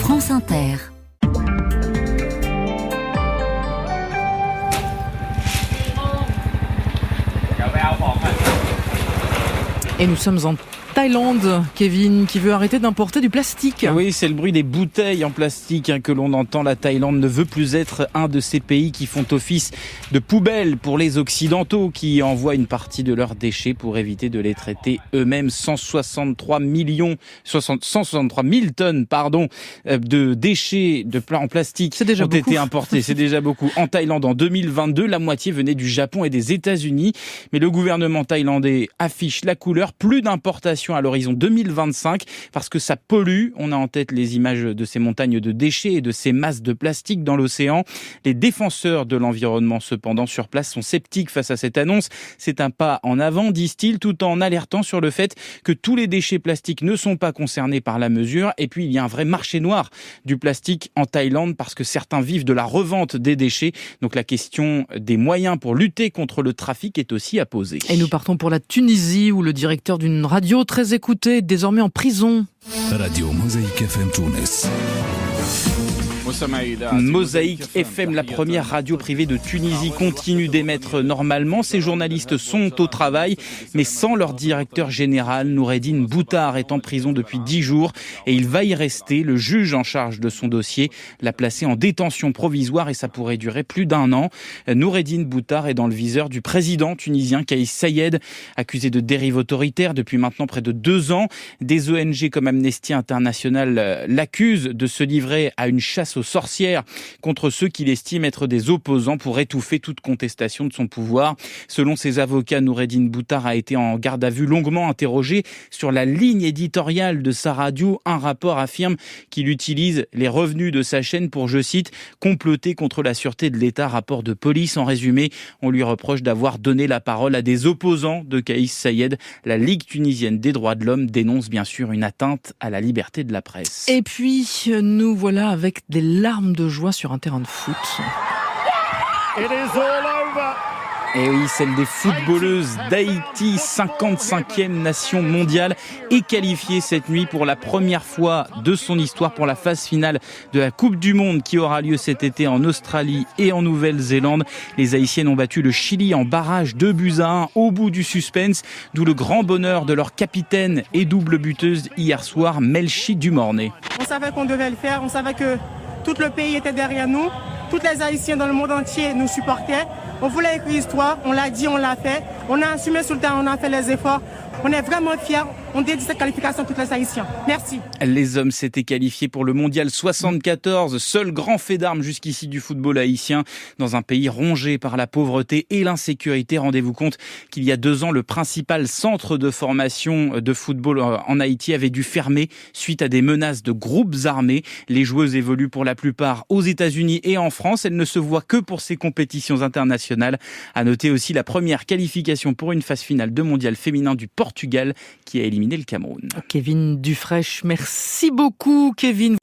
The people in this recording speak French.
France Inter. Et nous sommes en Thaïlande, Kevin, qui veut arrêter d'importer du plastique. Oui, c'est le bruit des bouteilles en plastique que l'on entend. La Thaïlande ne veut plus être un de ces pays qui font office de poubelle pour les Occidentaux, qui envoient une partie de leurs déchets pour éviter de les traiter eux-mêmes. 163 000 tonnes de déchets en plastique ont été importés. C'est déjà beaucoup. En Thaïlande, en 2022, la moitié venait du Japon et des États-Unis. Mais le gouvernement thaïlandais affiche la couleur. Plus d'importation à l'horizon 2025 parce que ça pollue. On a en tête les images de ces montagnes de déchets et de ces masses de plastique dans l'océan. Les défenseurs de l'environnement, cependant, sur place sont sceptiques face à cette annonce. C'est un pas en avant, disent-ils, tout en alertant sur le fait que tous les déchets plastiques ne sont pas concernés par la mesure. Et puis, il y a un vrai marché noir du plastique en Thaïlande parce que certains vivent de la revente des déchets. Donc, la question des moyens pour lutter contre le trafic est aussi à poser. Et nous partons pour la Tunisie où le directeur d'une radio très écoutée, désormais en prison. Radio Mosaïque FM Tunis. Mosaïque FM, la première radio privée de Tunisie, continue d'émettre normalement. Ces journalistes sont au travail, mais sans leur directeur général. Noureddine Boutar est en prison depuis 10 jours et il va y rester. Le juge en charge de son dossier l'a placé en détention provisoire et ça pourrait durer plus d'1 an. Noureddine Boutar est dans le viseur du président tunisien Kaïs Saïed, accusé de dérive autoritaire depuis maintenant près de 2 ans. Des ONG comme Amnesty International l'accusent de se livrer à une chasse aux sorcières contre ceux qu'il estime être des opposants pour étouffer toute contestation de son pouvoir. Selon ses avocats, Noureddine Boutar a été en garde à vue longuement interrogé sur la ligne éditoriale de sa radio. Un rapport affirme qu'il utilise les revenus de sa chaîne pour, je cite, comploter contre la sûreté de l'État. Rapport de police. En résumé, on lui reproche d'avoir donné la parole à des opposants de Kaïs Saïed. La Ligue tunisienne des droits de l'homme dénonce bien sûr une atteinte à la liberté de la presse. Et puis, nous voilà avec des larmes de joie sur un terrain de foot. Et oui, celle des footballeuses d'Haïti, 55e nation mondiale, est qualifiée cette nuit pour la première fois de son histoire pour la phase finale de la Coupe du Monde qui aura lieu cet été en Australie et en Nouvelle-Zélande. Les Haïtiennes ont battu le Chili en barrage 2-1 au bout du suspense, d'où le grand bonheur de leur capitaine et double buteuse hier soir, Melchi Dumornay. On savait qu'on devait le faire, on savait que tout le pays était derrière nous, toutes les Haïtiens dans le monde entier nous supportaient. On voulait écrire l'histoire, on l'a dit, on l'a fait. On a assumé sur le terrain, on a fait les efforts. On est vraiment fiers. On dédie cette qualification à tous les Haïtiens. Merci. Les hommes s'étaient qualifiés pour le Mondial 74, seul grand fait d'armes jusqu'ici du football haïtien, dans un pays rongé par la pauvreté et l'insécurité. Rendez-vous compte qu'il y a 2 ans, le principal centre de formation de football en Haïti avait dû fermer suite à des menaces de groupes armés. Les joueuses évoluent pour la plupart aux États-Unis et en France. Elles ne se voient que pour ces compétitions internationales. À noter aussi la première qualification pour une phase finale de mondial féminin du Portugal qui a éliminé le Cameroun. Kevin Dufraîche, merci beaucoup Kevin.